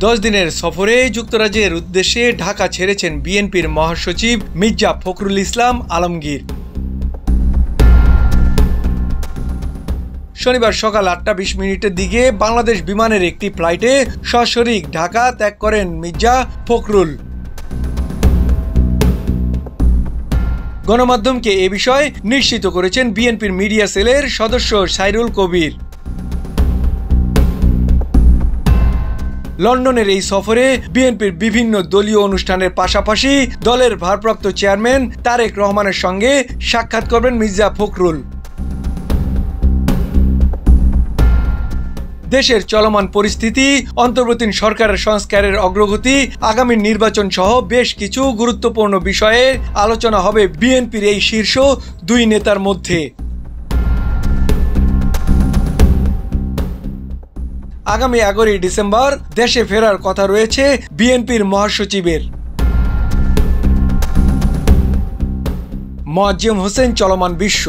10 দিনের সফরে যুক্তরাজ্যের উদ্দেশ্যে ঢাকা ছেড়েছেন বিএনপির মহাসচিব মির্জা ফখরুল ইসলাম আলমগীর। শনিবার সকাল 8টা 20 মিনিটের দিকে বাংলাদেশ বিমানের একটি ফ্লাইটে সশরীর ঢাকা ত্যাগ করেন মির্জা ফখরুল। গণমাধ্যমকে এ বিষয়ে নিশ্চিত করেছেন বিএনপির মিডিয়া সেলের সদস্য সাইরুল কবির। লন্ডনের এই সফরে বিএনপির বিভিন্ন দলীয় অনুষ্ঠানের পাশাপাশি দলের ভারপ্রাপ্ত চেয়ারম্যান তারেক রহমানের সঙ্গে সাক্ষাৎ করবেন মির্জা ফখরুল। দেশের চলমান পরিস্থিতি, অন্তর্বর্তী সরকারের সংস্কারের অগ্রগতি, আগামী নির্বাচন সহ বেশ কিছু গুরুত্বপূর্ণ বিষয়ে আলোচনা হবে বিএনপির এই শীর্ষ দুই নেতার মধ্যে। আগামী 11 ডিসেম্বর দেশে ফেরার কথা রয়েছে বিএনপির মহাসচিবের। মোয়াজ্জেম হোসেন, চলমান বিশ্ব।